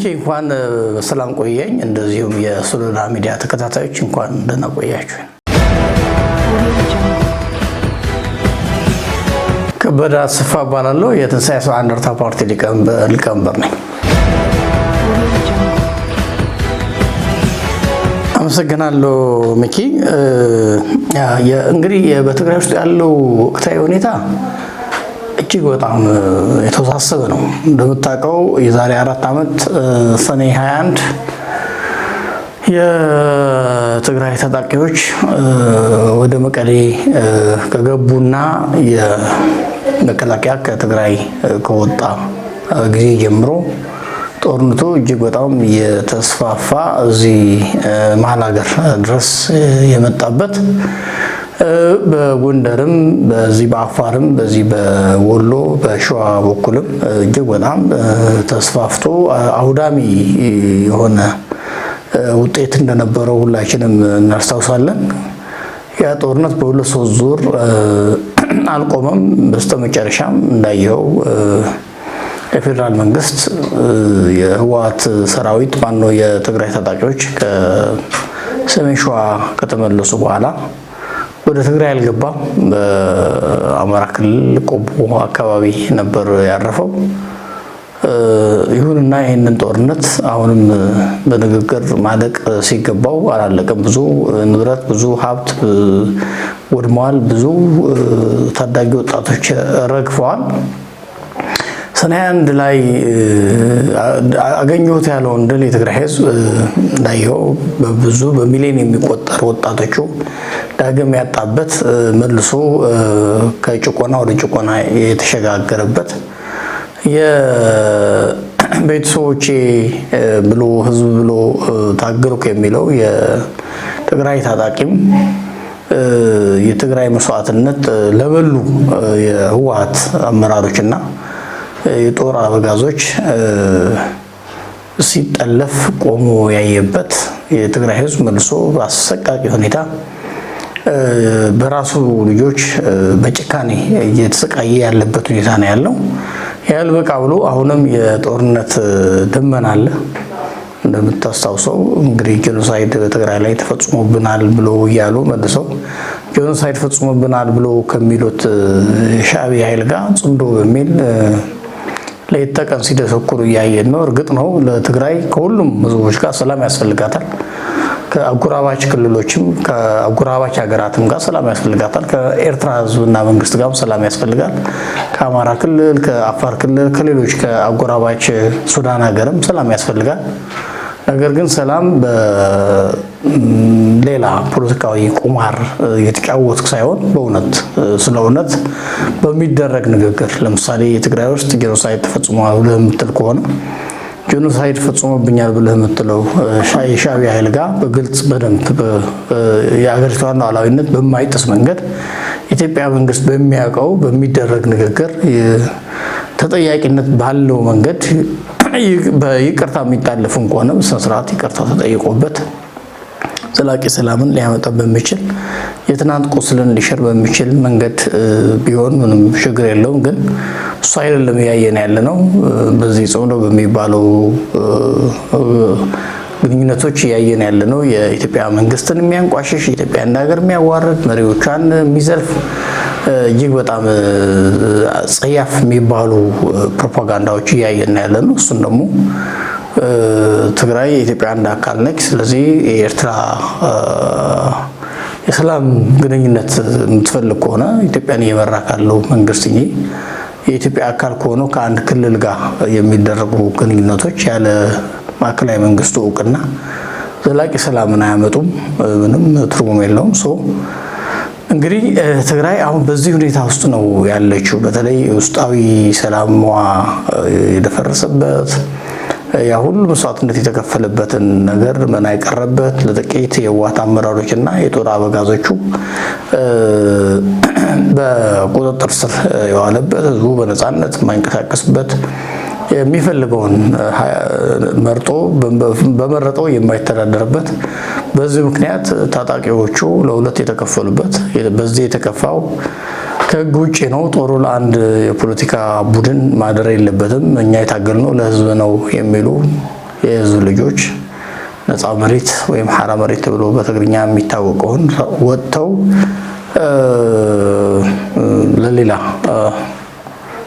ሚኪ እንኳን በሰላም ቆየኝ። እንደዚሁም የሶሎዳ ሚዲያ ተከታታዮች እንኳን ደህና ቆያችሁ። ከበደ አስፋ እባላለሁ። የትንሣኤ ሰው አንደርታ ፓርቲ ሊቀመንበር ነኝ። አመሰግናለሁ ሚኪ። እንግዲህ በትግራይ ውስጥ ያለው ወቅታዊ ሁኔታ እጅግ በጣም የተወሳሰበ ነው። እንደምታውቀው የዛሬ 4 ዓመት ሰኔ 21 የትግራይ ታጣቂዎች ወደ መቀሌ ከገቡና የመከላከያ ከትግራይ ከወጣ ጊዜ ጀምሮ ጦርነቱ እጅግ በጣም የተስፋፋ እዚህ መሀል ሀገር ድረስ የመጣበት በጎንደርም በዚህ በአፋርም በዚህ በወሎ በሸዋ በኩልም እጅግ በጣም ተስፋፍቶ አውዳሚ የሆነ ውጤት እንደነበረው ሁላችንም እናስታውሳለን። ያ ጦርነት በ2-3 ዙር አልቆመም። በስተመጨረሻም እንዳየው የፌዴራል መንግስት የህወሓት ሰራዊት ማነው የትግራይ ታጣቂዎች ከሰሜን ሸዋ ከተመለሱ በኋላ ወደ ትግራይ አልገባም። በአማራ ክልል ቆቦ አካባቢ ነበር ያረፈው። ይሁንና ይህንን ጦርነት አሁንም በንግግር ማለቅ ሲገባው አላለቀም። ብዙ ንብረት፣ ብዙ ሀብት ወድመዋል። ብዙ ታዳጊ ወጣቶች ረግፈዋል። ሰኔ 21 ላይ አገኘሁት ያለውን ድል የትግራይ ህዝብ እንዳየው በብዙ በሚሊዮን የሚቆጠር ወጣቶቹ ዳግም ያጣበት መልሶ ከጭቆና ወደ ጭቆና የተሸጋገረበት የቤተሰቦቼ ብሎ ህዝብ ብሎ ታገልኩ የሚለው የትግራይ ታጣቂም የትግራይ መስዋዕትነት ለበሉ የህወሓት አመራሮችና የጦር አበጋዞች ሲጠለፍ ቆሞ ያየበት የትግራይ ህዝብ መልሶ በአሰቃቂ ሁኔታ በራሱ ልጆች በጭካኔ እየተሰቃየ ያለበት ሁኔታ ነው ያለው። ያልበቃ ብሎ አሁንም የጦርነት ደመና አለ። እንደምታስታውሰው እንግዲህ ጄኖሳይድ በትግራይ ላይ ተፈጽሞብናል ብሎ እያሉ መልሰው ጄኖሳይድ ፈጽሞብናል ብሎ ከሚሉት ሻዕቢያ ኃይል ጋር ጽምዶ በሚል ሌት ተቀን ሲደሰኩሩ እያየን ነው። እርግጥ ነው ለትግራይ ከሁሉም ህዝቦች ጋር ሰላም ያስፈልጋታል። ከአጎራባች ክልሎችም ከአጎራባች ሀገራትም ጋር ሰላም ያስፈልጋታል። ከኤርትራ ህዝብና መንግስት ጋር ሰላም ያስፈልጋል። ከአማራ ክልል፣ ከአፋር ክልል፣ ከሌሎች ከአጎራባች ሱዳን ሀገርም ሰላም ያስፈልጋል። ነገር ግን ሰላም በሌላ ፖለቲካዊ ቁማር የተጫወትክ ሳይሆን በእውነት ስለ እውነት በሚደረግ ንግግር፣ ለምሳሌ የትግራይ ውስጥ ጄኖሳይድ ተፈጽሟል ብለህ የምትል ከሆነ ጄኖሳይድ ፈጽሞብኛል ብለህ የምትለው የሻዕቢያ ኃይል ጋር በግልጽ በደንብ የሀገሪቷን ሉዓላዊነት በማይጥስ መንገድ ኢትዮጵያ መንግስት በሚያውቀው በሚደረግ ንግግር ተጠያቂነት ባለው መንገድ በይቅርታ የሚታለፍም ከሆነ በስነ ስርዓት ይቅርታ ተጠይቆበት ዘላቂ ሰላምን ሊያመጣ በሚችል የትናንት ቁስልን ሊሽር በሚችል መንገድ ቢሆን ምንም ችግር የለውም። ግን እሱ አይደለም ያየን ያለ ነው። በዚህ ጽምዶ በሚባለው ግንኙነቶች ያየን ያለ ነው የኢትዮጵያ መንግስትን የሚያንቋሽሽ፣ ኢትዮጵያ እንደ ሀገር የሚያዋርድ፣ መሪዎቿን የሚዘልፍ እጅግ በጣም ጸያፍ የሚባሉ ፕሮፓጋንዳዎች እያየን ያለ ነው። እሱን ደግሞ ትግራይ የኢትዮጵያ አንድ አካል ነች። ስለዚህ የኤርትራ የሰላም ግንኙነት የምትፈልግ ከሆነ ኢትዮጵያን እየመራ ካለው መንግስት እንጂ የኢትዮጵያ አካል ከሆነው ከአንድ ክልል ጋር የሚደረጉ ግንኙነቶች ያለ ማዕከላዊ መንግስቱ እውቅና ዘላቂ ሰላምን አያመጡም። ምንም ትርጉም የለውም። እንግዲህ ትግራይ አሁን በዚህ ሁኔታ ውስጥ ነው ያለችው። በተለይ ውስጣዊ ሰላሟ የደፈረሰበት ያ ሁሉ መስዋዕትነት የተከፈለበትን ነገር መና የቀረበት ለጥቂት የህወሓት አመራሮችና የጦር አበጋዞቹ በቁጥጥር ስር የዋለበት ህዝቡ በነፃነት የማይንቀሳቀስበት የሚፈልገውን መርጦ በመረጠው የማይተዳደርበት በዚህ ምክንያት ታጣቂዎቹ ለሁለት የተከፈሉበት በዚህ የተከፋው ከህግ ውጭ ነው። ጦሩ ለአንድ የፖለቲካ ቡድን ማደር የለበትም፣ እኛ የታገልነው ለህዝብ ነው የሚሉ የህዝብ ልጆች ነፃ መሬት ወይም ሐራ መሬት ተብሎ በትግርኛ የሚታወቀውን ወጥተው ለሌላ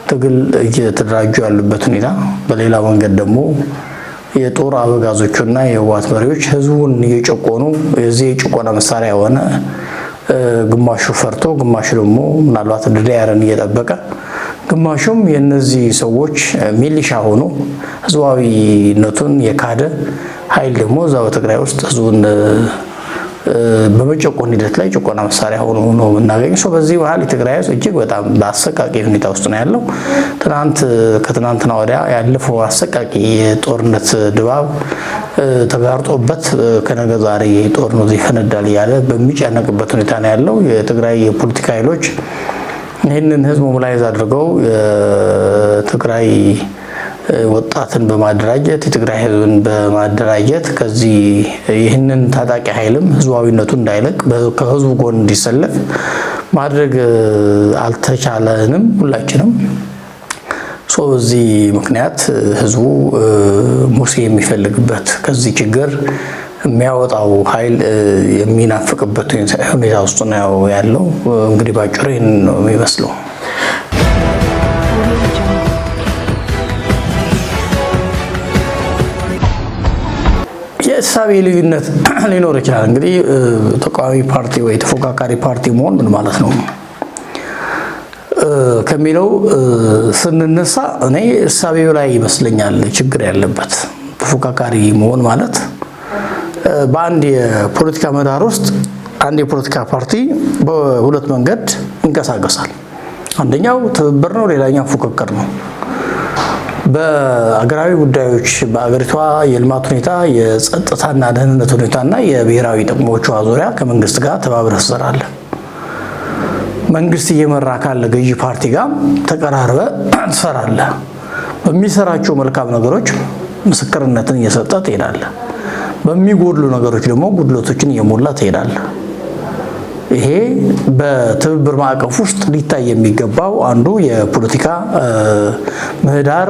ትግል እየተደራጁ ያሉበት ሁኔታ፣ በሌላ መንገድ ደግሞ የጦር አበጋዞቹና የህወሓት መሪዎች ህዝቡን እየጨቆኑ የዚህ የጭቆና መሳሪያ የሆነ ግማሹ ፈርቶ ግማሹ ደግሞ ምናልባት ድዳያርን እየጠበቀ ግማሹም የነዚህ ሰዎች ሚሊሻ ሆኖ ህዝባዊነቱን የካደ ኃይል ደግሞ እዛው በትግራይ ውስጥ ህዝቡን በመጨቆን ሂደት ላይ ጭቆና መሳሪያ ሆኖ ነው የምናገኘው። በዚህ ባህል የትግራይ ህዝብ እጅግ በጣም በአሰቃቂ ሁኔታ ውስጥ ነው ያለው። ከትናንትና ወዲያ ያለፈው አሰቃቂ የጦርነት ድባብ ተጋርጦበት ከነገ ዛሬ ጦርነቱ ይፈነዳል እያለ በሚጨነቅበት ሁኔታ ነው ያለው። የትግራይ የፖለቲካ ኃይሎች ይህንን ህዝብ ሞቢላይዝ አድርገው የትግራይ ወጣትን በማደራጀት የትግራይ ህዝብን በማደራጀት ከዚህ ይህንን ታጣቂ ኃይልም ህዝባዊነቱ እንዳይለቅ ከህዝቡ ጎን እንዲሰለፍ ማድረግ አልተቻለንም ሁላችንም። በዚህ ምክንያት ህዝቡ ሙሴ የሚፈልግበት ከዚህ ችግር የሚያወጣው ኃይል የሚናፍቅበት ሁኔታ ውስጥ ነው ያለው። እንግዲህ ባጭሩ ይህን ነው የሚመስለው። የእሳቤ ልዩነት ሊኖር ይችላል። እንግዲህ ተቃዋሚ ፓርቲ ወይ ተፎካካሪ ፓርቲ መሆን ምን ማለት ነው ከሚለው ስንነሳ እኔ እሳቤው ላይ ይመስለኛል ችግር ያለበት። ተፎካካሪ መሆን ማለት በአንድ የፖለቲካ ምህዳር ውስጥ አንድ የፖለቲካ ፓርቲ በሁለት መንገድ ይንቀሳቀሳል። አንደኛው ትብብር ነው፣ ሌላኛው ፉክክር ነው። በአገራዊ ጉዳዮች በአገሪቷ የልማት ሁኔታ፣ የጸጥታና ደህንነት ሁኔታና የብሔራዊ ጥቅሞቿ ዙሪያ ከመንግስት ጋር ተባብረህ ትሰራለህ። መንግስት እየመራ ካለ ገዢ ፓርቲ ጋር ተቀራርበ ትሰራለህ። በሚሰራቸው መልካም ነገሮች ምስክርነትን እየሰጠ ትሄዳለህ። በሚጎድሉ ነገሮች ደግሞ ጉድለቶችን እየሞላ ትሄዳለህ። ይሄ በትብብር ማዕቀፍ ውስጥ ሊታይ የሚገባው አንዱ የፖለቲካ ምህዳር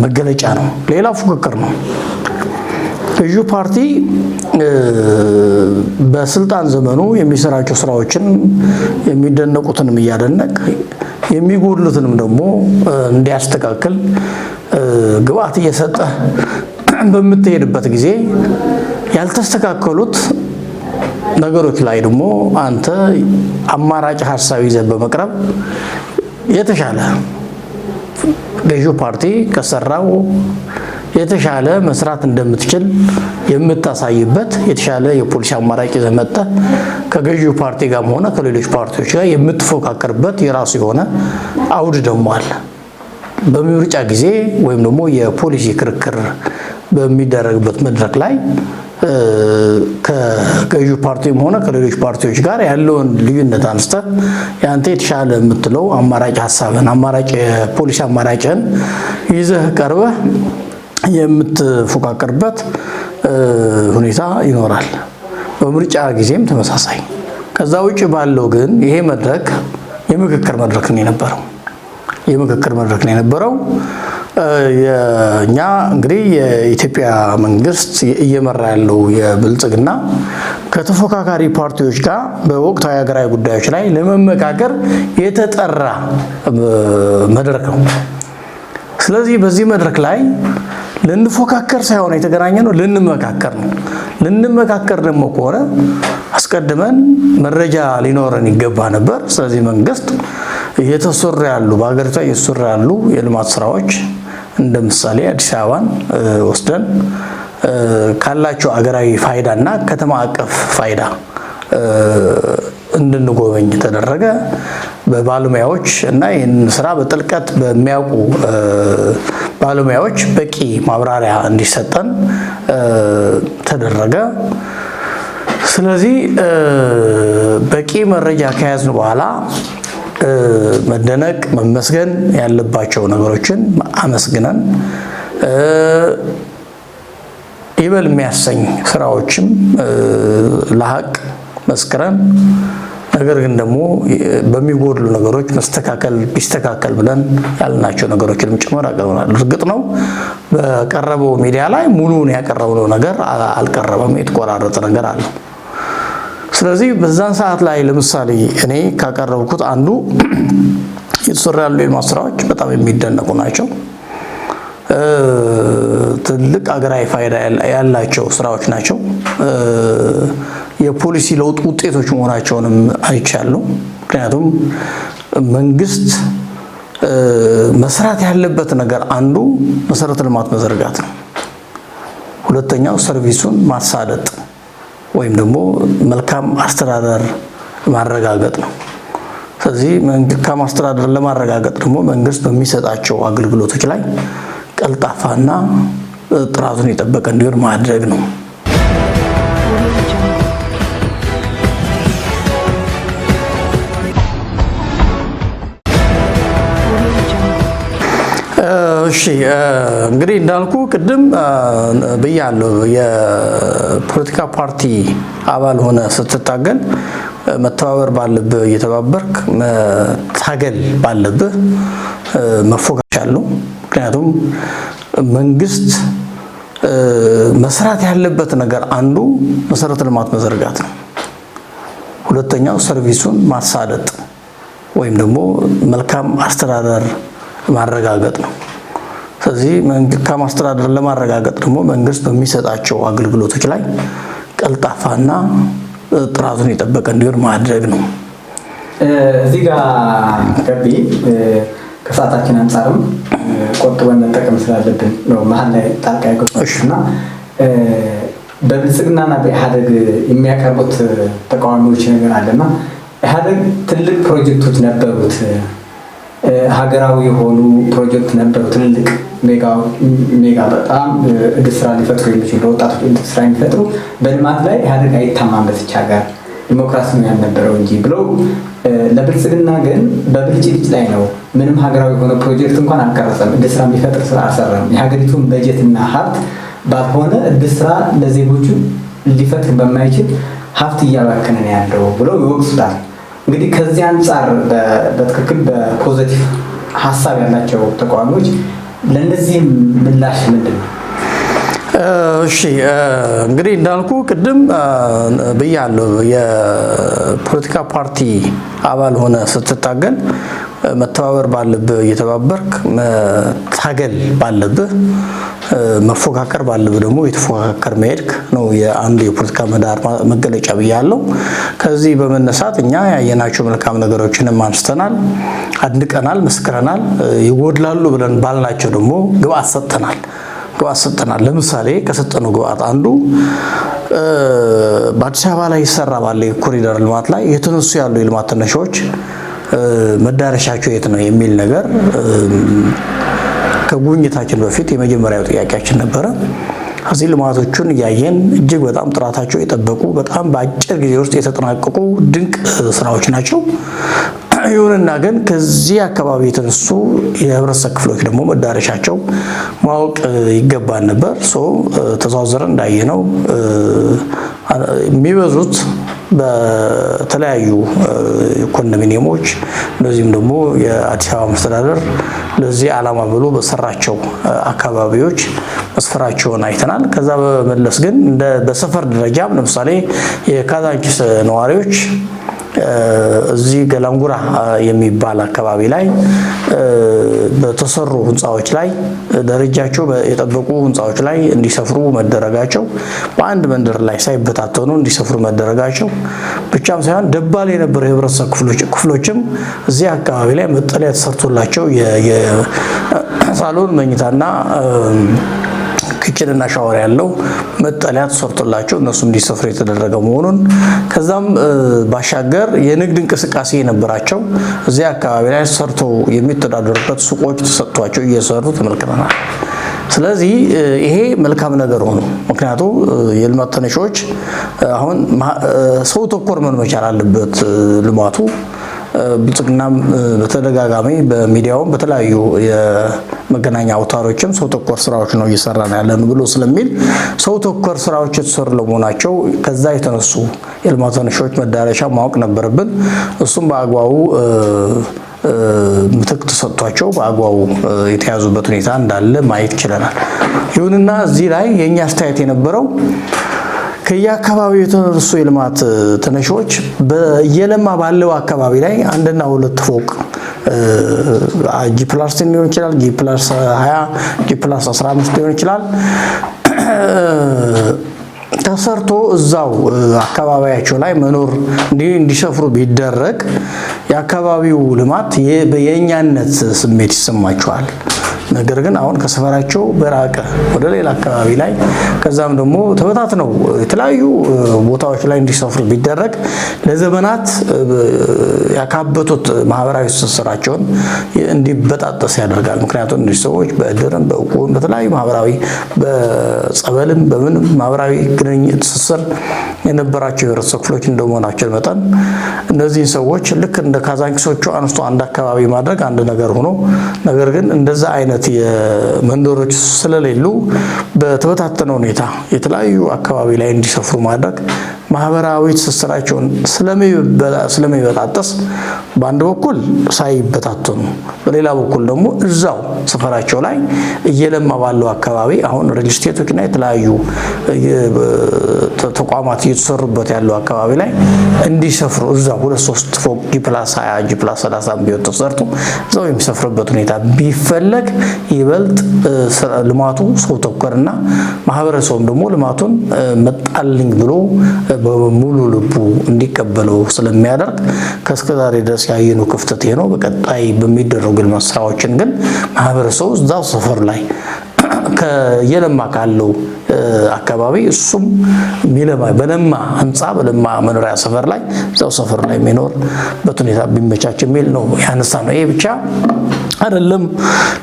መገለጫ ነው። ሌላ ፉክክር ነው። ገዢው ፓርቲ በስልጣን ዘመኑ የሚሰራቸው ስራዎችን የሚደነቁትንም እያደነቅ የሚጎድሉትንም ደግሞ እንዲያስተካክል ግብአት እየሰጠ በምትሄድበት ጊዜ ያልተስተካከሉት ነገሮች ላይ ደግሞ አንተ አማራጭ ሀሳብ ይዘህ በመቅረብ የተሻለ ገዢው ፓርቲ ከሰራው የተሻለ መስራት እንደምትችል የምታሳይበት የተሻለ የፖሊሲ አማራጭ ይዘህ መጥተህ ከገዢው ፓርቲ ጋርም ሆነ ከሌሎች ፓርቲዎች ጋር የምትፎካከርበት የራሱ የሆነ አውድ ደግሞ አለ። በምርጫ ጊዜ ወይም ደግሞ የፖሊሲ ክርክር በሚደረግበት መድረክ ላይ ከገዢው ፓርቲም ሆነ ከሌሎች ፓርቲዎች ጋር ያለውን ልዩነት አንስተህ ያንተ የተሻለ የምትለው አማራጭ ሀሳብን አማራጭ ፖሊሲ አማራጭን ይዘህ ቀርበህ የምትፎካከርበት ሁኔታ ይኖራል። በምርጫ ጊዜም ተመሳሳይ። ከዛ ውጭ ባለው ግን ይሄ መድረክ የምክክር መድረክ ነው የነበረው። የምክክር መድረክ ነው የነበረው። እኛ እንግዲህ የኢትዮጵያ መንግስት እየመራ ያለው የብልጽግና ከተፎካካሪ ፓርቲዎች ጋር በወቅታዊ ሀገራዊ ጉዳዮች ላይ ለመመካከር የተጠራ መድረክ ነው። ስለዚህ በዚህ መድረክ ላይ ልንፎካከር ሳይሆን የተገናኘ ነው፣ ልንመካከር ነው። ልንመካከር ደግሞ ከሆነ አስቀድመን መረጃ ሊኖረን ይገባ ነበር። ስለዚህ መንግስት እየተሰሩ ያሉ በሀገሪቷ እየተሰሩ ያሉ የልማት ስራዎች እንደ ምሳሌ አዲስ አበባን ወስደን ካላቸው አገራዊ ፋይዳና ከተማ አቀፍ ፋይዳ እንድንጎበኝ ተደረገ። በባለሙያዎች እና ይህን ስራ በጥልቀት በሚያውቁ ባለሙያዎች በቂ ማብራሪያ እንዲሰጠን ተደረገ። ስለዚህ በቂ መረጃ ከያዝን በኋላ መደነቅ መመስገን ያለባቸው ነገሮችን አመስግነን ይበል የሚያሰኝ ስራዎችም ለሀቅ መስክረን ነገር ግን ደግሞ በሚጎድሉ ነገሮች ቢስተካከል ብለን ያልናቸው ነገሮችንም ጭምር አቅርበናል። እርግጥ ነው በቀረበው ሚዲያ ላይ ሙሉውን ያቀረብነው ነገር አልቀረበም፣ የተቆራረጠ ነገር አለ። ስለዚህ በዛን ሰዓት ላይ ለምሳሌ እኔ ካቀረብኩት አንዱ የተሰሩ ያሉ የልማት ስራዎች በጣም የሚደነቁ ናቸው። ትልቅ አገራዊ ፋይዳ ያላቸው ስራዎች ናቸው። የፖሊሲ ለውጥ ውጤቶች መሆናቸውንም አይቻለሁ። ምክንያቱም መንግስት መስራት ያለበት ነገር አንዱ መሰረተ ልማት መዘርጋት ነው። ሁለተኛው ሰርቪሱን ማሳለጥ ወይም ደግሞ መልካም አስተዳደር ማረጋገጥ ነው። ስለዚህ መልካም አስተዳደር ለማረጋገጥ ደግሞ መንግስት በሚሰጣቸው አገልግሎቶች ላይ ቀልጣፋና ጥራቱን የጠበቀ እንዲሆን ማድረግ ነው። እሺ እንግዲህ እንዳልኩ ቅድም ብያለሁ፣ የፖለቲካ ፓርቲ አባል ሆነ ስትታገል መተባበር ባለብህ እየተባበርክ መታገል ባለብህ መፎካከር አለው። ምክንያቱም መንግስት መስራት ያለበት ነገር አንዱ መሰረተ ልማት መዘርጋት ነው። ሁለተኛው ሰርቪሱን ማሳለጥ ወይም ደግሞ መልካም አስተዳደር ማረጋገጥ ነው። ስለዚህ መልካም አስተዳደር ለማረጋገጥ ደግሞ መንግስት በሚሰጣቸው አገልግሎቶች ላይ ቀልጣፋና ጥራቱን የጠበቀ እንዲሆን ማድረግ ነው። እዚህ ጋር ገቢ ከሰዓታችን አንጻርም ቆጥበን መጠቀም ስላለብን ነው መሀል ላይ ጣልቃ የገባችሁና በብልጽግናና በኢህአዴግ የሚያቀርቡት ተቃዋሚዎች ነገር አለና ኢህአዴግ ትልቅ ፕሮጀክቶች ነበሩት፣ ሀገራዊ የሆኑ ፕሮጀክት ነበሩ፣ ትልልቅ ሜጋ በጣም እድል ስራ ሊፈጥሩ የሚችሉ ለወጣቶች እድል ስራ የሚፈጥሩ በልማት ላይ ኢህአዴግ አይታማም በዚች ሀገር ዲሞክራሲ ነው ያልነበረው እንጂ ብለው ለብልጽግና ግን በብልጭልጭ ላይ ነው። ምንም ሀገራዊ የሆነ ፕሮጀክት እንኳን አልቀረጸም፣ እድል ስራ የሚፈጥር ስራ አልሰራም። የሀገሪቱን በጀትና ሀብት ባልሆነ እድል ስራ ለዜጎቹ ሊፈጥር በማይችል ሀብት እያባከነ ነው ያለው ብለው ይወቅሱታል። እንግዲህ ከዚህ አንጻር በትክክል በፖዚቲቭ ሀሳብ ያላቸው ተቃዋሚዎች ለእነዚህም ምላሽ ምንድን ነው? እሺ እንግዲህ እንዳልኩ ቅድም ብያለሁ፣ የፖለቲካ ፓርቲ አባል ሆነ ስትታገል መተባበር ባለብህ እየተባበርክ መታገል ባለብህ መፎካከር ባለብህ ደግሞ የተፎካከር መሄድክ ነው የአንዱ የፖለቲካ ምህዳር መገለጫ ብያለሁ። ከዚህ በመነሳት እኛ ያየናቸው መልካም ነገሮችንም አንስተናል፣ አድንቀናል፣ መስክረናል። ይጎድላሉ ብለን ባልናቸው ደግሞ ግብአት ሰጥተናል። ለምሳሌ ከሰጠነው ግብአት አንዱ በአዲስ አበባ ላይ ይሰራ ባለ የኮሪደር ልማት ላይ የተነሱ ያሉ የልማት ተነሻዎች መዳረሻቸው የት ነው የሚል ነገር ከጉብኝታችን በፊት የመጀመሪያው ጥያቄያችን ነበረ። እዚህ ልማቶቹን እያየን እጅግ በጣም ጥራታቸው የጠበቁ በጣም በአጭር ጊዜ ውስጥ የተጠናቀቁ ድንቅ ስራዎች ናቸው። ይሁንና ግን ከዚህ አካባቢ የተነሱ የህብረተሰብ ክፍሎች ደግሞ መዳረሻቸው ማወቅ ይገባን ነበር። ተዘዋውረን እንዳየነው የሚበዙት በተለያዩ ኮንዶሚኒየሞች እንደዚሁም ደግሞ የአዲስ አበባ መስተዳደር ለዚህ ዓላማ ብሎ በሰራቸው አካባቢዎች መስፈራቸውን አይተናል። ከዛ በመለስ ግን በሰፈር ደረጃም ለምሳሌ የካዛንቺስ ነዋሪዎች እዚህ ገላንጉራ የሚባል አካባቢ ላይ በተሰሩ ህንፃዎች ላይ ደረጃቸው የጠበቁ ህንፃዎች ላይ እንዲሰፍሩ መደረጋቸው፣ በአንድ መንደር ላይ ሳይበታተኑ እንዲሰፍሩ መደረጋቸው ብቻም ሳይሆን ደባል የነበሩ የህብረተሰብ ክፍሎችም እዚህ አካባቢ ላይ መጠለያ ተሰርቶላቸው የሳሎን መኝታና ኪችንና ሻወር ያለው መጠለያ ተሰርቶላቸው እነሱም እንዲሰፍሩ የተደረገ መሆኑን፣ ከዛም ባሻገር የንግድ እንቅስቃሴ የነበራቸው እዚህ አካባቢ ላይ ሰርቶ የሚተዳደሩበት ሱቆች ተሰጥቷቸው እየሰሩ ተመልክተናል። ስለዚህ ይሄ መልካም ነገር ሆኖ ምክንያቱም የልማት ተነሾች አሁን ሰው ተኮር መሆን መቻል አለበት ልማቱ። ብልጽግናም በተደጋጋሚ በሚዲያውም በተለያዩ የመገናኛ አውታሮችም ሰው ተኮር ስራዎች ነው እየሰራን ያለን ብሎ ስለሚል ሰው ተኮር ስራዎች የተሰሩ ለመሆናቸው ከዛ የተነሱ የልማት ተነሺዎች መዳረሻ ማወቅ ነበረብን። እሱም በአግባቡ ምትክ ተሰጥቷቸው በአግባቡ የተያዙበት ሁኔታ እንዳለ ማየት ችለናል። ይሁንና እዚህ ላይ የኛ አስተያየት የነበረው ከየአካባቢው የተነሱ የልማት ተነሺዎች በየለማ ባለው አካባቢ ላይ 1 እና 2 ፎቅ G+10 ሊሆን ይችላል፣ G+20፣ G+15 ሊሆን ይችላል ተሰርቶ እዛው አካባቢያቸው ላይ መኖር እንዲሰፍሩ ቢደረግ የአካባቢው ልማት የኛነት ስሜት ይሰማቸዋል። ነገር ግን አሁን ከሰፈራቸው በራቀ ወደ ሌላ አካባቢ ላይ ከዛም ደግሞ ተበታትነው የተለያዩ ቦታዎች ላይ እንዲሰፍሩ ቢደረግ ለዘመናት ያካበቱት ማህበራዊ ትስስራቸውን እንዲበጣጠስ ያደርጋል። ምክንያቱም እነዚህ ሰዎች በእድርም በእቁብም በተለያዩ ማህበራዊ በጸበልም በምንም ማህበራዊ ግንኙነት ትስስር የነበራቸው የህብረተሰብ ክፍሎች እንደመሆናቸው መጠን እነዚህን ሰዎች ልክ እንደ ካዛንኪሶቹ አንስቶ አንድ አካባቢ ማድረግ አንድ ነገር ሆኖ ነገር ግን እንደዛ አይነት የመንደሮች ስለሌሉ በተበታተነ ሁኔታ የተለያዩ አካባቢ ላይ እንዲሰፍሩ ማድረግ ማህበራዊ ትስስራቸውን ስለሚበጣጠስ በአንድ በኩል ሳይበታተኑ በሌላ በኩል ደግሞ እዛው ሰፈራቸው ላይ እየለማ ባለው አካባቢ አሁን ሪል ስቴቶችና የተለያዩ ተቋማት እየተሰሩበት ያለው አካባቢ ላይ እንዲሰፍሩ እዛው 2-3 ፎቅ G+20 G+30 ቢሆን ተሰርቶ እዛው የሚሰፍርበት ሁኔታ ቢፈለግ ይበልጥ ልማቱ ሰው ተኮርና ማህበረሰቡም ደግሞ ልማቱን መጣልኝ ብሎ በሙሉ ልቡ እንዲቀበለው ስለሚያደርግ ከስከዛሬ ድረስ ያየነው ክፍተት ይሄ ነው። በቀጣይ በሚደረጉ ልማት ስራዎችን ግን ማህበረሰቡ እዛው ሰፈር ላይ ከየለማ ካለው አካባቢ እሱም በለማ ህንፃ በለማ መኖሪያ ሰፈር ላይ እዛው ሰፈር ላይ የሚኖርበት ሁኔታ ቢመቻች የሚል ነው ያነሳ ነው። ይሄ ብቻ አይደለም።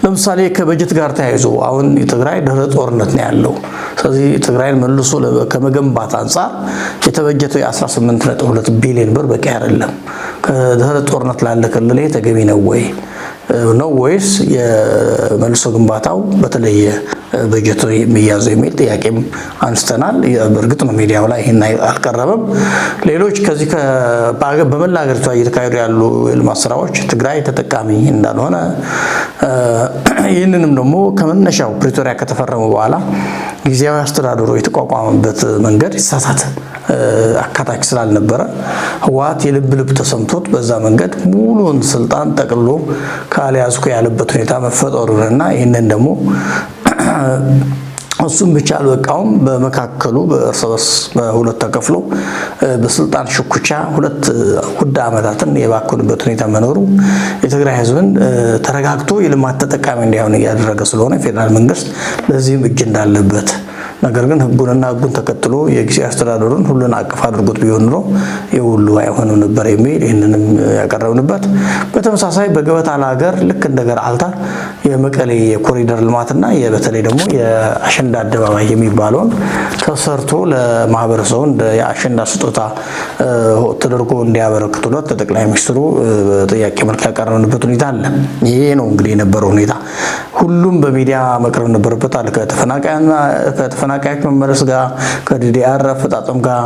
ለምሳሌ ከበጀት ጋር ተያይዞ አሁን የትግራይ ድህረ ጦርነት ነው ያለው። ስለዚህ ትግራይን መልሶ ከመገንባት አንፃር የተበጀተው የ18.2 ቢሊዮን ብር በቂ አይደለም። ከድህረ ጦርነት ላለ ክልል ተገቢ ነው ወይስ የመልሶ ግንባታው በተለየ በጀት የሚያዘው የሚል ጥያቄም አንስተናል። በእርግጥ ነው ሚዲያው ላይ ይሄን አልቀረበም። ሌሎች ከዚህ በመላ ሀገሪቷ እየተካሄዱ ያሉ የልማት ስራዎች ትግራይ ተጠቃሚ እንዳልሆነ ይህንንም ደግሞ ከመነሻው ፕሪቶሪያ ከተፈረመ በኋላ ጊዜያዊ አስተዳደሩ የተቋቋመበት መንገድ ይሳሳት አካታች ስላልነበረ ህወሓት የልብ ተሰምቶት በዛ መንገድ ሙሉን ስልጣን ጠቅልሎ ካልያዝኩ ያለበት ሁኔታ መፈጠሩንና ይህንን ደግሞ እሱም ብቻ አልበቃውም። በመካከሉ በእርስ በርስ በሁለት ተከፍሎ በስልጣን ሽኩቻ 2 ውድ ዓመታትን የባከኑበት ሁኔታ መኖሩ የትግራይ ህዝብን ተረጋግቶ የልማት ተጠቃሚ እንዲሆን እያደረገ ስለሆነ ፌደራል መንግስት ለዚህም እጅ እንዳለበት ነገር ግን ህጉን ተከትሎ የጊዜያዊ አስተዳደሩን ሁሉን አቀፍ አድርጎት ቢሆን ኖሮ የሁሉ አይሆንም ነበር የሚል ይህንንም ያቀረብንበት። በተመሳሳይ በገበታ ለሀገር ልክ እንደ ገርአልታ የመቀሌ የኮሪደር ልማትና በተለይ ደግሞ የአሸንዳ አደባባይ የሚባለውን ተሰርቶ ለማህበረሰቡ እንደ የአሸንዳ ስጦታ ተደርጎ እንዲያበረክቱለት ጠቅላይ ሚኒስትሩ ጥያቄ መልክ ያቀረብንበት ሁኔታ አለ። ይሄ ነው እንግዲህ የነበረው ሁኔታ። ሁሉም በሚዲያ መቅረብ ነበረበት አለ። ከተፈናቃዮች መመለስ ጋር ከዲዲአር አፈጣጠም ጋር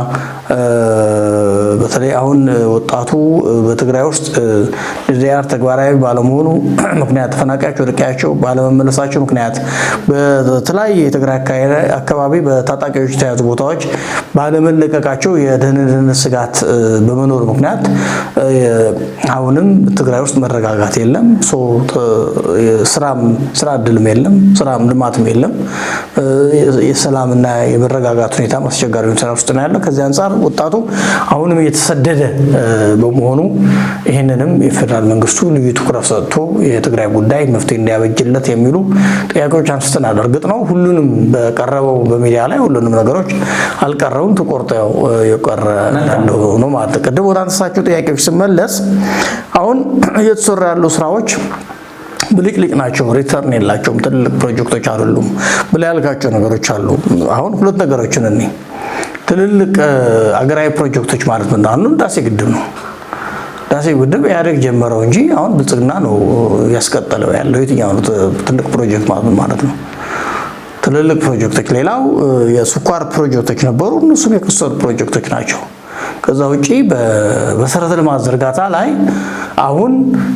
በተለይ አሁን ወጣቱ በትግራይ ውስጥ ዲዲአር ተግባራዊ ባለመሆኑ ምክንያት ተፈናቃዮች ወደ ቀያቸው ባለመመለሳቸው ምክንያት በተለያየ የትግራይ አካባቢ በታጣቂዎች የተያዙ ቦታዎች ባለመለቀቃቸው የደህንነት ስጋት በመኖር ምክንያት አሁንም ትግራይ ውስጥ መረጋጋት የለም። ስራ እድልም የለም፣ ስራም ልማትም የለም። የሰላምና የመረጋጋት ሁኔታ አስቸጋሪ ሁኔታ ውስጥ ነው ያለው። ከዚህ አንፃር ወጣቱ አሁንም እየተሰደደ በመሆኑ ይህንንም የፌደራል መንግስቱ ልዩ ትኩረት ሰጥቶ የትግራይ ጉዳይ መፍትሄ እንዲያበጅለት የሚሉ ጥያቄዎች አንስተናል። እርግጥ ነው ሁሉንም በቀረበው በሚዲያ ላይ ሁሉንም ነገሮች አልቀረቡም፣ ተቆርጠው የቀረ ነው ማለት ነው። ቅድም ወደ አንሳቸው ጥያቄዎች ስመለስ አሁን እየተሰሩ ያሉ ስራዎች ብልቅልቅ ናቸው፣ ሪተርን የላቸውም፣ ትልቅ ፕሮጀክቶች አይደሉም ብላ ያልካቸው ነገሮች አሉ። አሁን 2 ነገሮችን ትልልቅ አገራዊ ፕሮጀክቶች ማለት ምን ነው? ህዳሴ ግድብ ነው። ህዳሴ ግድብ ኢህአዴግ ጀመረው እንጂ አሁን ብልጽግና ነው ያስቀጠለው ያለው። የትኛው ነው ትልቅ ፕሮጀክት ማለት ነው? ትልልቅ ፕሮጀክቶች ሌላው የስኳር ፕሮጀክቶች ነበሩ፣ እነሱም የከሰሩ ፕሮጀክቶች ናቸው። ከዛ ውጪ በመሰረተ ልማት ዝርጋታ ላይ አሁን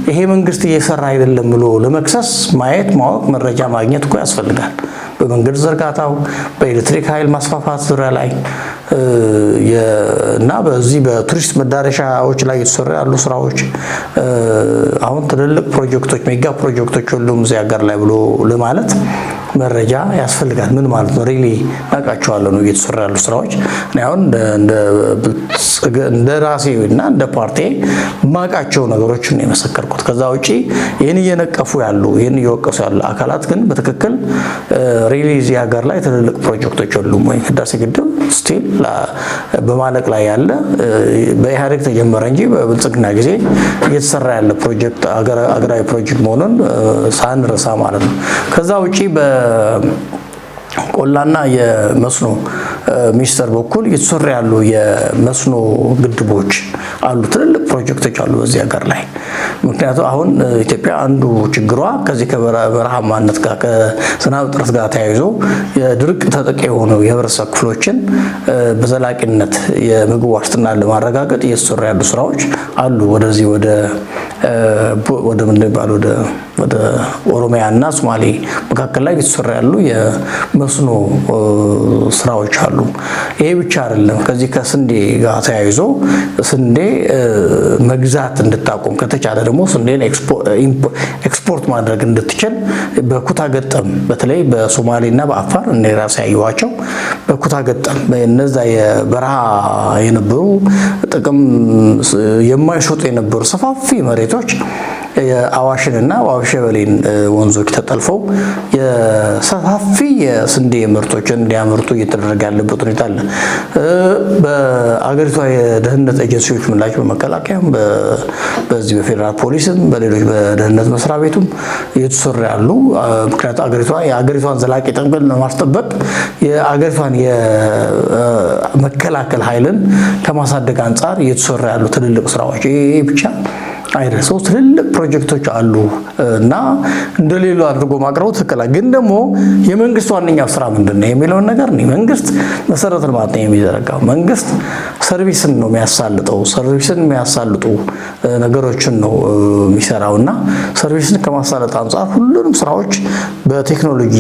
ይሄ መንግስት እየሰራ አይደለም ብሎ ለመክሰስ ማየት፣ ማወቅ፣ መረጃ ማግኘት እኮ ያስፈልጋል። በመንገድ ዝርጋታው፣ በኤሌክትሪክ ኃይል ማስፋፋት ዙሪያ ላይ እና በዚህ በቱሪስት መዳረሻዎች ላይ የተሰሩ ያሉ ስራዎች አሁን ትልልቅ ፕሮጀክቶች፣ ሜጋ ፕሮጀክቶች ሁሉም እዚህ ሀገር ላይ ብሎ ለማለት መረጃ ያስፈልጋል። ምን ማለት ነው? ሪሊ አውቃቸዋለሁ ነው እየተሰሩ ያሉ ስራዎች። እኔ አሁን እንደ ራሴ እና እንደ ፓርቲ ማውቃቸው ነገሮችን ነው የመሰከርኩት። ከዛ ውጪ ይህን እየነቀፉ ያሉ ይህን እየወቀሱ ያሉ አካላት ግን በትክክል ሪሊ እዚህ ሀገር ላይ ትልልቅ ፕሮጀክቶች የሉም ወይ? ህዳሴ ግድብ ስቲል በማለቅ ላይ ያለ በኢህአዴግ ተጀመረ እንጂ በብልጽግና ጊዜ እየተሰራ ያለ ፕሮጀክት አገራዊ ፕሮጀክት መሆኑን ሳንረሳ ማለት ነው። ከዛ ውጪ በቆላና የመስኖ ሚኒስቴር በኩል እየተሰሩ ያሉ የመስኖ ግድቦች አሉ፣ ትልልቅ ፕሮጀክቶች አሉ በዚህ ሀገር ላይ። ምክንያቱም አሁን ኢትዮጵያ አንዱ ችግሯ ከዚህ ከበረሃማነት ጋር ከዝናብ እጥረት ጋር ተያይዞ የድርቅ ተጠቂ የሆኑ የህብረተሰብ ክፍሎችን በዘላቂነት የምግብ ዋስትና ለማረጋገጥ እየተሰሩ ያሉ ስራዎች አሉ። ወደዚህ ወደ ምን ይባል ወደ ኦሮሚያ እና ሶማሌ መካከል ላይ እየተሰሩ ያሉ የመስኖ ስራዎች አሉ። ይሄ ብቻ አይደለም። ከዚህ ከስንዴ ጋር ተያይዞ ስንዴ መግዛት እንድታቆም ከተቻለ ደግሞ ስንዴን ኤክስፖርት ማድረግ እንድትችል በኩታ ገጠም በተለይ በሶማሌና በአፋር እኔ ራሴ ያየኋቸው በኩታ ገጠም እነዛ የበረሃ የነበሩ ጥቅም የማይሸጡ የነበሩ ሰፋፊ መሬቶች የአዋሽንና ዋቢ ሸበሌን ወንዞች ተጠልፈው የሰፋፊ የስንዴ ምርቶችን እንዲያመርቱ እየተደረገ ያለበት ሁኔታ አለ። በአገሪቷ የደህንነት ኤጀንሲዎች ምላጭ በመከላከያም በዚህ በፌዴራል ፖሊስም በሌሎች በደህንነት መስሪያ ቤቱም እየተሰሩ ያሉ ምክንያቱም የአገሪቷን ዘላቂ ጥቅም ለማስጠበቅ የአገሪቷን የመከላከል ኃይልን ከማሳደግ አንጻር እየተሰሩ ያሉ ትልልቅ ስራዎች ይሄ ብቻ አይደረሰው ትልልቅ ፕሮጀክቶች አሉ እና እንደሌሉ አድርጎ ማቅረቡ ትክክል። ግን ደግሞ የመንግስት ዋነኛው ስራ ምንድነው የሚለውን ነገር ነው። መንግስት መሰረተ ልማት ነው የሚዘረጋው። መንግስት ሰርቪስን ነው የሚያሳልጠው። ሰርቪስን የሚያሳልጡ ነገሮችን ነው የሚሰራውና ሰርቪስን ከማሳለጥ አንጻር ሁሉንም ስራዎች በቴክኖሎጂ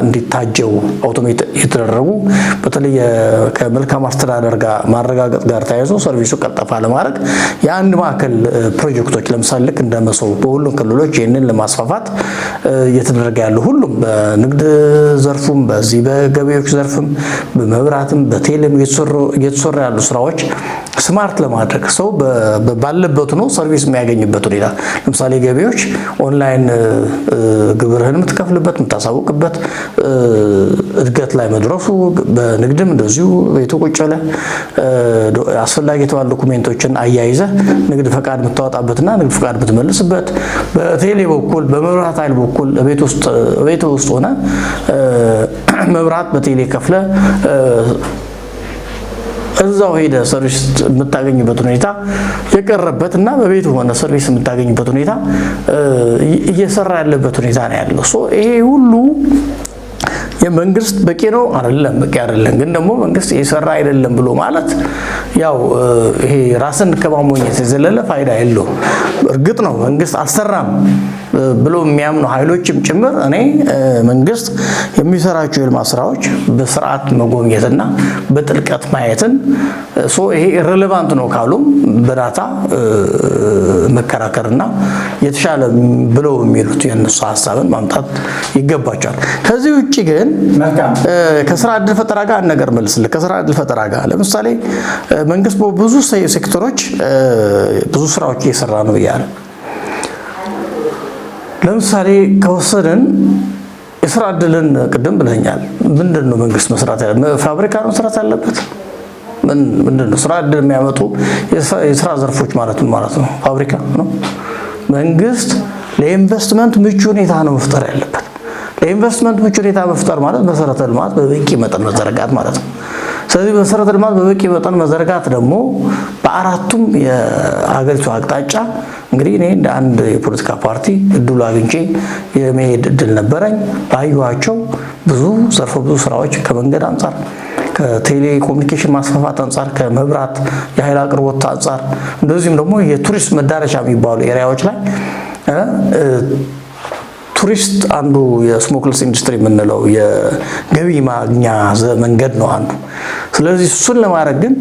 እንዲታጀው አውቶሜት የተደረጉ በተለይ ከመልካም አስተዳደር ጋር ማረጋገጥ ጋር ተያይዞ ሰርቪሱ ቀልጣፋ ለማድረግ የአንድ ማዕከል ፕሮጀክቶች ለምሳሌ ልክ እንደ መሶብ በሁሉም ክልሎች ይህንን ለማስፋፋት እየተደረገ ያለው ሁሉም በንግድ ዘርፉም በዚህ በገቢዎች ዘርፍም በመብራትም በቴሌም እየተሰሩ ያሉ ስራዎች ስማርት ለማድረግ ሰው ባለበት ነው ሰርቪስ የሚያገኝበት ሁኔታ ለምሳሌ ገቢዎች ኦንላይን ግብርህን የምትከፍልበት የምታሳውቅበት እድገት ላይ መድረሱ በንግድም እንደዚሁ የተቆጨለ አስፈላጊ የተባሉ ዶኩሜንቶችን አያይዘ ንግድ ፈቃድ የምታወጣበትና ንግድ ፈቃድ የምትመልስበት በቴሌ በኩል በመብራት ኃይል በኩል ቤት ውስጥ ሆነ መብራት በቴሌ ከፍለ እዛው ሄደ ሰርቪስ የምታገኝበት ሁኔታ የቀረበትና በቤቱ ሆነ ሰርቪስ የምታገኝበት ሁኔታ እየሰራ ያለበት ሁኔታ ነው ያለው። ይሄ ሁሉ የመንግስት በቂ ነው አይደለም፣ በቂ አይደለም። ግን ደግሞ መንግስት እየሰራ አይደለም ብሎ ማለት ያው ይሄ ራስን ከማሞኘት የዘለለ ፋይዳ የለውም። እርግጥ ነው መንግስት አልሰራም ብሎ የሚያምኑ ኃይሎችም ጭምር እኔ መንግስት የሚሰራቸው የልማት ስራዎች በስርዓት መጎብኘትና በጥልቀት ማየትን ይሄ ኢሬሌቫንት ነው ካሉም በዳታ መከራከርና የተሻለ ብለው የሚሉት የነሱ ሐሳብን ማምጣት ይገባቸዋል። ከዚህ ውጪ ግን ከስራ ዕድል ፈጠራ ጋር ነገር መልስልህ። ከስራ ዕድል ፈጠራ ጋር ለምሳሌ መንግስት በብዙ ሴክተሮች ብዙ ስራዎች እየሰራ ነው ያለ። ለምሳሌ ከወሰደን የስራ ዕድልን ቅድም ብለኛል። ምንድነው መንግስት መስራት ያለበት? ፋብሪካ ነው መስራት ያለበት። ምንድነው ስራ ዕድል የሚያመጡ የስራ ዘርፎች ማለት ነው? ፋብሪካ ነው። መንግስት ለኢንቨስትመንት ምቹ ሁኔታ ነው መፍጠር ያለበት። ለኢንቨስትመንት ምቹ ሁኔታ መፍጠር ማለት መሰረተ ልማት በበቂ መጠን መዘረጋት ማለት ነው። ስለዚህ መሰረተ ልማት በበቂ መጠን መዘርጋት ደግሞ በአራቱም የሀገሪቱ አቅጣጫ እንግዲህ እኔ እንደ አንድ የፖለቲካ ፓርቲ እድሉ አግኝቼ የመሄድ እድል ነበረኝ። ባየኋቸው ብዙ ዘርፈ ብዙ ስራዎች ከመንገድ አንጻር፣ ከቴሌኮሙኒኬሽን ማስፋፋት አንጻር፣ ከመብራት የኃይል አቅርቦት አንጻር እንደዚሁም ደግሞ የቱሪስት መዳረሻ የሚባሉ ኤሪያዎች ላይ ቱሪስት አንዱ የስሞክልስ ኢንዱስትሪ የምንለው የገቢ ማግኛ መንገድ ነው አንዱ። ስለዚህ እሱን ለማድረግ ግን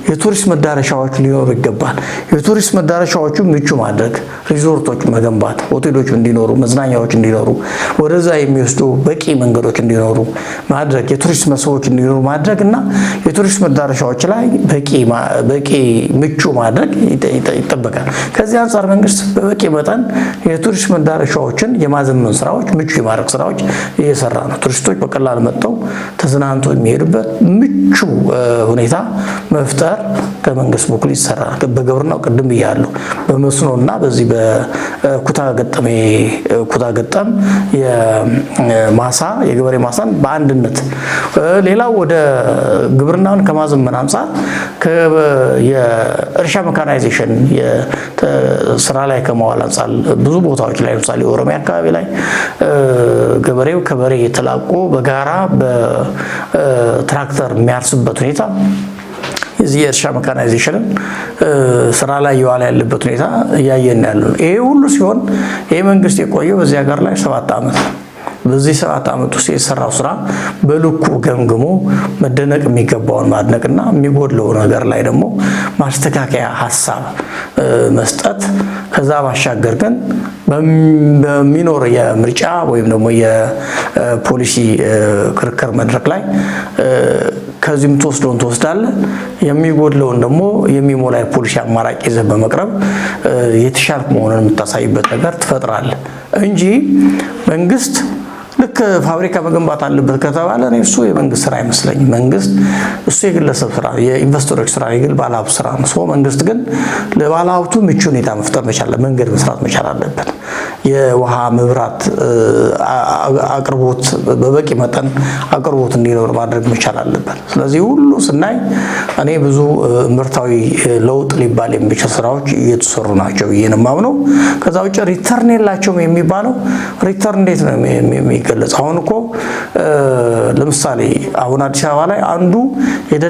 የቱሪስት መዳረሻዎች ሊኖሩ ይገባል። የቱሪስት መዳረሻዎቹ ምቹ ማድረግ፣ ሪዞርቶች መገንባት፣ ሆቴሎች እንዲኖሩ፣ መዝናኛዎች እንዲኖሩ፣ ወደዛ የሚወስዱ በቂ መንገዶች እንዲኖሩ ማድረግ፣ የቱሪስት መስህቦች እንዲኖሩ ማድረግ እና የቱሪስት መዳረሻዎች ላይ በቂ ምቹ ማድረግ ይጠበቃል። ከዚህ አንጻር መንግስት በበቂ መጠን የቱሪስት መዳረሻዎችን የማዘመን ስራዎች፣ ምቹ የማድረግ ስራዎች እየሰራ ነው። ቱሪስቶች በቀላል መጥተው ተዝናንቶ የሚሄዱበት ምቹ ሁኔታ መፍጠር ከመንግስት በኩል ይሰራል። በግብርናው ቅድም ብያለሁ፣ በመስኖና በዚህ በኩታ ገጠም የማሳ የገበሬ ማሳን በአንድነት ሌላው ወደ ግብርናውን ከማዘመን አንጻር የእርሻ ሜካናይዜሽን ስራ ላይ ከመዋል አንጻር ብዙ ቦታዎች ላይ ለምሳሌ ኦሮሚያ አካባቢ ላይ ገበሬው ከበሬ የተላቆ በጋራ በትራክተር የሚያርስበት ሁኔታ እዚህ የእርሻ ሜካናይዜሽንን ስራ ላይ የዋለ ያለበት ሁኔታ እያየን ያለ ነው። ይሄ ሁሉ ሲሆን ይሄ መንግስት የቆየው በዚህ ሀገር ላይ 7 ዓመት ነው። በዚህ 7 ዓመት ውስጥ የሰራው ስራ በልኩ ገምግሞ መደነቅ የሚገባውን ማድነቅና የሚጎድለው ነገር ላይ ደግሞ ማስተካከያ ሀሳብ መስጠት፣ ከዛ ባሻገር ግን በሚኖር የምርጫ ወይም ደግሞ የፖሊሲ ክርክር መድረክ ላይ ከዚህም ተወስዶን ትወስዳለህ፣ የሚጎድለውን ደግሞ የሚሞላ የፖሊሲ አማራጭ ይዘህ በመቅረብ የተሻልክ መሆኑን የምታሳይበት ነገር ትፈጥራለህ እንጂ መንግስት ልክ ፋብሪካ መገንባት አለበት ከተባለ እሱ የመንግስት ስራ አይመስለኝም። መንግስት እሱ የግለሰብ ስራ፣ የኢንቨስተሮች ስራ፣ የግል ባለሀብት ስራ ነው። መንግስት ግን ለባለሀብቱ ምቹ ሁኔታ መፍጠር መቻል፣ መንገድ መስራት መቻል አለበት። የውሃ መብራት አቅርቦት በበቂ መጠን አቅርቦት እንዲኖር ማድረግ መቻል አለበት። ስለዚህ ሁሉ ስናይ እኔ ብዙ ምርታዊ ለውጥ ሊባል የሚችል ስራዎች እየተሰሩ ናቸው ብዬ ነው የማምነው። ከዛ ውጭ ሪተርን የላቸውም የሚባለው ሪተርን እንዴት ነው የሚገለጽ? አሁን እኮ ለምሳሌ አሁን አዲስ አበባ ላይ አንዱ